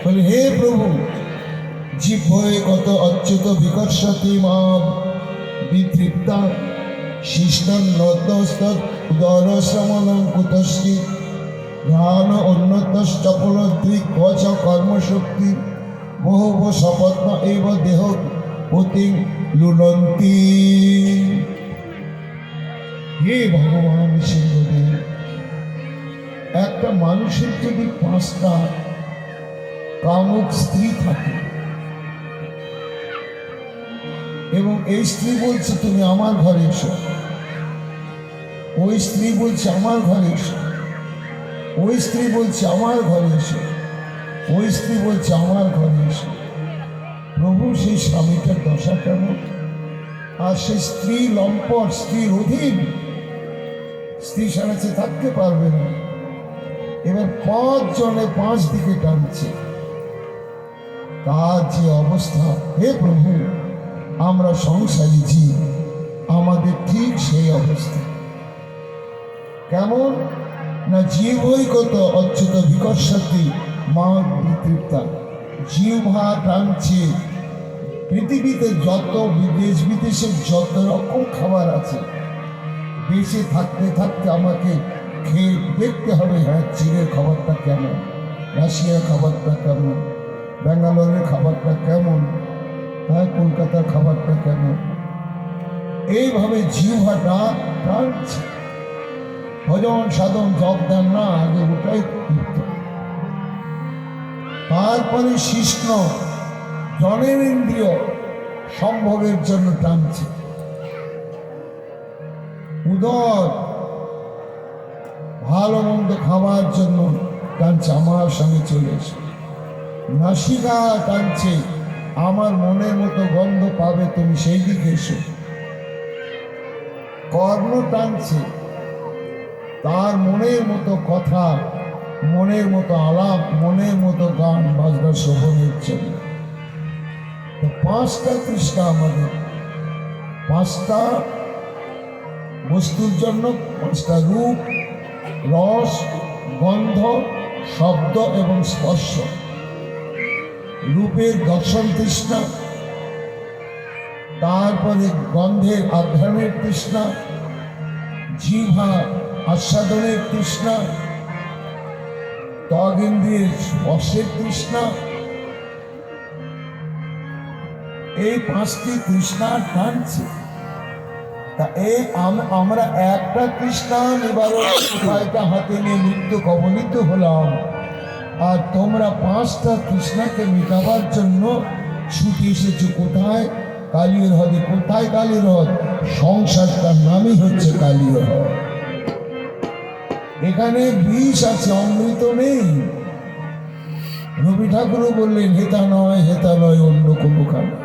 বলে, হে প্রভু, জিহ্বয়ে কত অচ্যুত বিকর্ষতি মাম বিতৃপ্তা শিষ্ণন্নতস্তদরশ্রমণং কুতশ্রী জ্ঞান উন্নতশ্চপলদ্রিক কচ কর্মশক্তি বহুব সপত্ন এব দেহ পতি লুলন্তি। হে ভগবান সিংহদেব, একটা মানুষের যদি 5টা কামুক স্ত্রী থাকে এবং এই স্ত্রী বলছে তুমি আমার ঘরে এসো, ওই স্ত্রী বলছে আমার ঘরে এসো, ওই স্ত্রী বলছে আমার ঘরে এসো, ওই স্ত্রী বলছে আমার ঘরে এসো, প্রভু সেই স্বামীটার দশা কেমন? আর সেই স্ত্রী লম্পট, স্ত্রীর অধীন, স্ত্রী সারাতে থাকতে পারবে না। এবার 5 জনে 5 দিকে টানছে, তার যে অবস্থা, হে প্রভু, আমরা সংসারী জীব, আমাদের ঠিক সেই অবস্থা। কেমন না, জীবই কত অচ্যুত বিকর্ষতি মা বিতৃপ্তা, জিহ্বা টানছে পৃথিবীতে যত দেশ বিদেশের যত রকম খাবার আছে, বেঁচে থাকতে থাকতে আমাকে খেয়ে দেখতে হবে, হ্যাঁ চীনের খাবারটা কেমন, রাশিয়ার খাবারটা কেমন, ব্যাঙ্গালোরের খাবারটা কেমন, হ্যাঁ কলকাতার খাবারটা কেমন। এইভাবে জিহ্বাটা টানছে। ভজন সাধন জপ দেন না, আগে ওটাই তৃপ্ত। তারপরে শিষ্ণ জনের ইন্দ্রিয় সম্ভোগের জন্য টানছে, উদর ভালো মন্দ খাওয়ার জন্য টানছে, আমার সঙ্গে চলে এসে। নাসিকা টানছে, আমার মনের মতো গন্ধ পাবে তুমি সেই দিকে এসো। কর্ণ টানছে, তার মনের মতো কথা, মনের মতো আলাপ, মনের মতো গান বাজনা শোভনের জন্য। 5টা তৃষ্ণা আমাদের, 5টা বস্তুর জন্য, 5টা রূপ, রস, গন্ধ, শব্দ এবং স্পর্শ। রূপের দর্শন তৃষ্ণা, তারপরে গন্ধের আঘ্রাণের তৃষ্ণা, জিহ্বা আস্বাদনের তৃষ্ণা, ত্বক ইন্দ্রিয়ের স্পর্শের তৃষ্ণা। এই 5টি তৃষ্ণা টানছে। তা এই আমরা একটা তৃষ্ণা নিবারণ উপায়টা হাতে নিয়ে নিত্য কবলিত হলাম, আর তোমরা 5টা তৃষ্ণাকে মেটাবার জন্য ছুটে এসেছো কোথায়? কালীর হ্রদে। কোথায় কালীর হ্রদ? সংসারটার নামই হচ্ছে কালীর হ্রদ। এখানে বিষ আছে, অমৃত নেই। রবি ঠাকুরও বললেন, হেতা নয়, হেতা নয় অন্য কোনো খানা।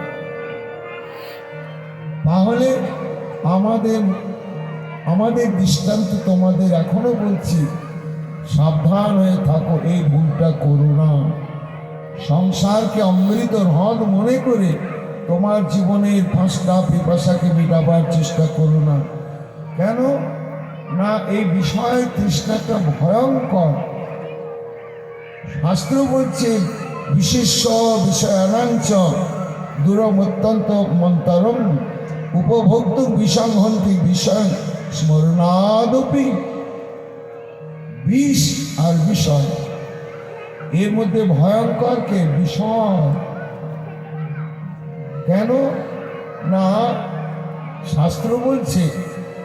তাহলে আমাদের দৃষ্টান্ত তোমাদের এখনো বলছি, সাবধান হয়ে থাকো, এই ভুলটা করো না। সংসারকে অমৃত হ্রদ মনে করে তোমার জীবনের 5টা পিপাসাকে মেটাবার চেষ্টা করো না। কেন না, এই বিষয় তৃষ্ণাটা ভয়ঙ্কর। শাস্ত্র বলছে, বিশেষ্য বিষয়ানাঞ্চ দূরম অত্যন্ত মন্তরম উপভোক্ত বিষংহন্তি বিষয় স্মরণাদপি। বিষ আর বিষয়, এর মধ্যে ভয়ঙ্কর কে? বিষয়। কেন না, শাস্ত্র বলছে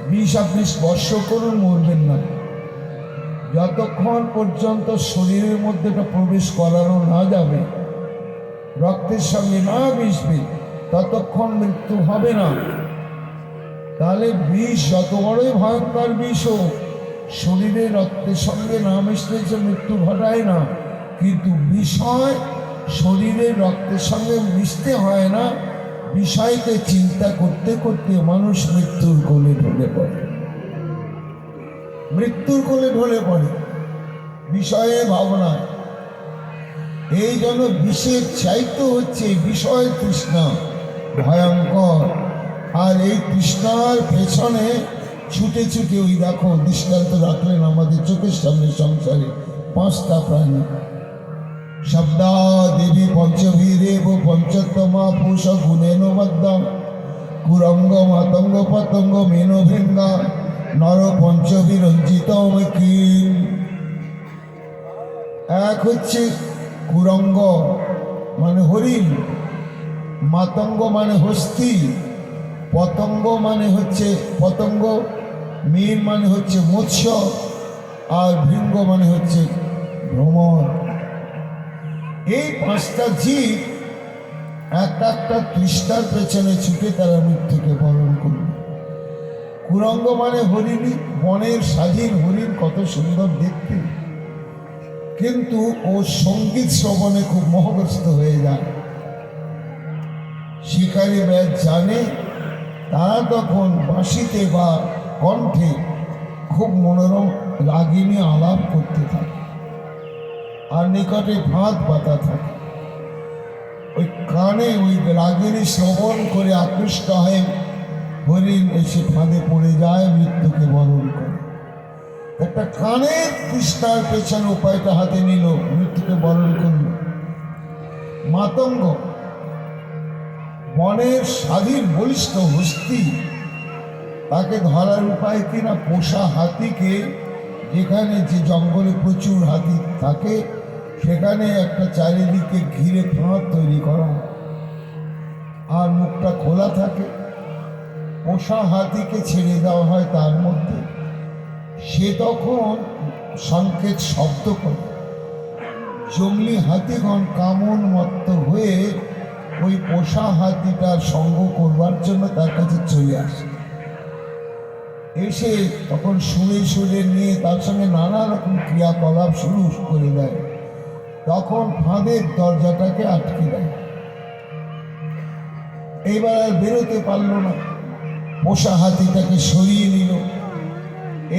বিষ আপনি স্পর্শ করুন, মরবেন না। যতক্ষণ পর্যন্ত শরীরের মধ্যে এটা প্রবেশ করানো না যাবে, রক্তের সঙ্গে না মিশবে, ততক্ষণ মৃত্যু হবে না। তাহলে বিষ যত বড়ই ভয়ঙ্কর বিষ হোক, শরীরে রক্তের সঙ্গে না মিশলে যে মৃত্যু ঘটায় না, কিন্তু বিষয় শরীরের রক্তের সঙ্গে মিশতে হয় না। বিষয়কে চিন্তা করতে করতে মানুষ মৃত্যুর কোলে ঢলে পড়ে, মৃত্যুর কোলে ঢলে পড়ে বিষয়ে ভাবনায়। এই জন্য বিষের চাইতে হচ্ছে বিষয় তৃষ্ণা ভয়ঙ্কর। আর এই তৃষ্ণার পেছনে ছুটে ছুটে, ওই দেখো দৃষ্টান্ত রাখলেন আমাদের চোখের সামনে, সংসারে 5টা প্রাণী, শব্দাদ পঞ্চবীরেব পঞ্চতমা পুষ গুণেন মদ্যা কুরঙ্গ মাতঙ্গ পতঙ্গ মেন ভৃঙ্গা নর পঞ্চবিরঞ্জিতম কি। এক হচ্ছে কুরঙ্গ মানে হরিণ, মাতঙ্গ মানে হস্তি, পতঙ্গ মানে হচ্ছে পতঙ্গ, মীন মানে হচ্ছে মৎস্য, আর ভৃঙ্গ মানে হচ্ছে ভ্রমর। এই পাঁচটা জীব একটা একটা তৃষ্ণার পেছনে ছুটে তারা মৃত্যুকে বরণ করবে। কুরঙ্গ মানে হরিণী, বনের স্বাধীন হরিণ, কত সুন্দর দেখতে, কিন্তু ও সঙ্গীত শ্রবণে খুব মোহগ্রস্ত হয়ে যায়। শিকারী ব্যাস জানে, তারা তখন বাঁশিতে বা কণ্ঠে খুব মনোরম রাগিনী আলাপ করতে থাকে, আর নিকটে ফাঁদ পাতা থাকে। ওই কানে ওই রাগিনী শ্রবণ করে আকৃষ্ট হয়ে হরিণ এসে ফাঁদে পড়ে যায়, মৃত্যুকে বরণ করে। একটা কানের তৃষ্ণার পেছনে উপায়টা হাতে নিল, মৃত্যুকে বরণ করল। মাতঙ্গ বনের স্বাধীন বলিষ্ঠ হস্তি, তাকে ধরার উপায় কিনা পোষা হাতিকে, যেখানে যে জঙ্গলে প্রচুর হাতি থাকে সেখানে একটা চারিদিকে ঘিরে ফাঁদ তৈরি করা, আর মুখটা খোলা থাকে। পোষা হাতিকে ছেড়ে দেওয়া হয় তার মধ্যে, সে তখন সংকেত শব্দ করে। জঙ্গলি হাতিগণ কামন মত্ত হয়ে ওই পোষা হাতিটার সঙ্গ করবার জন্য তার কাছে চলে আসে। এসে তখন শুনে শুনে নিয়ে তার সঙ্গে নানা রকম ক্রিয়াকলাপ শুরু করে দেয়। তখন ফাঁদের দরজাটাকে আটকে দেয়। এইবার আর বেরোতে পারল না, পোষা হাতিটাকে সরিয়ে নিল।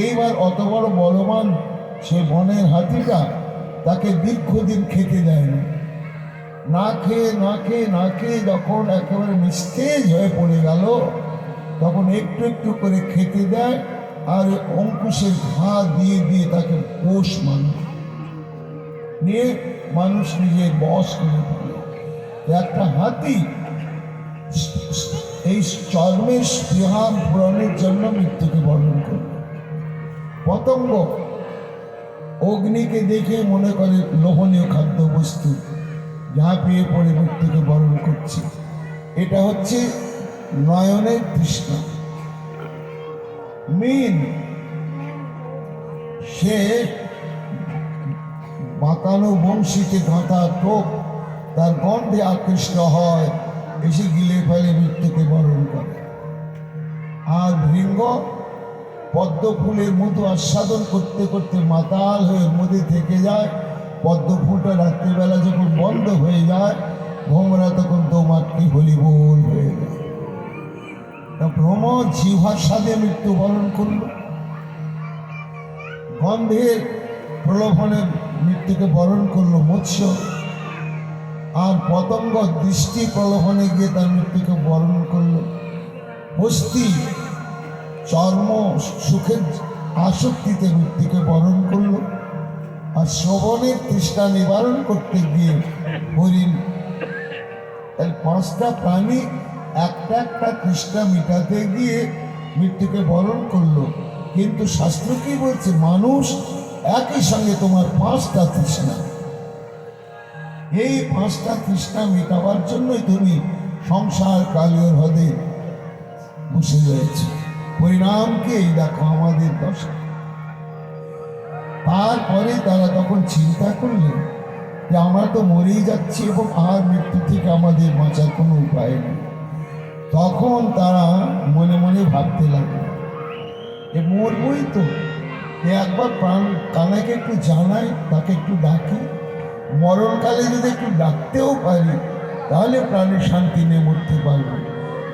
এইবার অত বড় বলবান সে বনের হাতিটা তাকে দীর্ঘদিন খেতে দেয়নি। না খেয়ে না খেয়ে না খেয়ে যখন একেবারে নিস্তেজ হয়ে পড়ে গেল, তখন একটু একটু করে খেতে দেয়, আর অঙ্কুশের ঘা দিয়ে দিয়ে তাকে পোষ নিয়ে মানুষ নিজের বশ করে ফেলে। একটা হাতি এই চর্মের স্পৃহা পূরণের জন্য মৃত্যুকে বরণ করে। পতঙ্গ অগ্নিকে দেখে মনে করে লোভনীয় খাদ্যবস্তু, যা পেয়ে পড়ে মৃত্যুকে বরণ করছে। এটা হচ্ছে নয়নের তৃষ্ণা। মীন সে বাঁকানো বংশীতে গাঁথা টোপ, তার গন্ধে আকৃষ্ট হয়, এসে গিলে ফেলে মৃত্যুকে বরণ করে। আর ভৃঙ্গ পদ্ম ফুলের মধু আস্বাদন করতে করতে মাতাল হয়ে মধ্যে থেকে যায়। পদ্ম ফুলটা রাত্রিবেলা যখন বন্ধ হয়ে যায়, ভ্রমরা তখন দোমাটকি হলিবোল হয়ে যায়। ভ্রমর জিহ্বার স্বাদে মৃত্যুবরণ করল, গন্ধের প্রলোভনে মৃত্যুকে বরণ করলো মৎস্য। আর পতঙ্গ দৃষ্টি প্রলোভনে গিয়ে তার মৃত্যুকে বরণ করল। হস্তি চর্ম সুখের আসক্তিতে মৃত্যুকে বরণ করল। আর শ্রবণের তৃষ্ণা নিবারণ করতে গিয়ে হরিণ। তাই পাঁচটা প্রাণী একটা একটা তৃষ্ণা মিটাতে গিয়ে মৃত্যুকে বরণ করলো। কিন্তু শাস্ত্র কি বলছে? মানুষ একই সঙ্গে তোমার পাঁচটা তৃষ্ণা, এই পাঁচটা তৃষ্ণা মেটাবার জন্যই তুমি সংসার কালীয় হ্রদে বসে রয়েছে। পরিণামকে এই দেখো আমাদের দশা। তারপরে তারা তখন চিন্তা করলেন যে আমরা তো মরেই যাচ্ছি এবং আর মৃত্যু থেকে আমাদের বাঁচার কোনো উপায় নেই। তখন তারা মনে মনে ভাবতে লাগলো যে মরবই তো, একবার প্রাণ কানাকে একটু জানাই, তাকে একটু ডাকি, মরণকালে যদি একটু ডাকতেও পারি তাহলে প্রাণের শান্তি নিয়ে মরতে পারবে।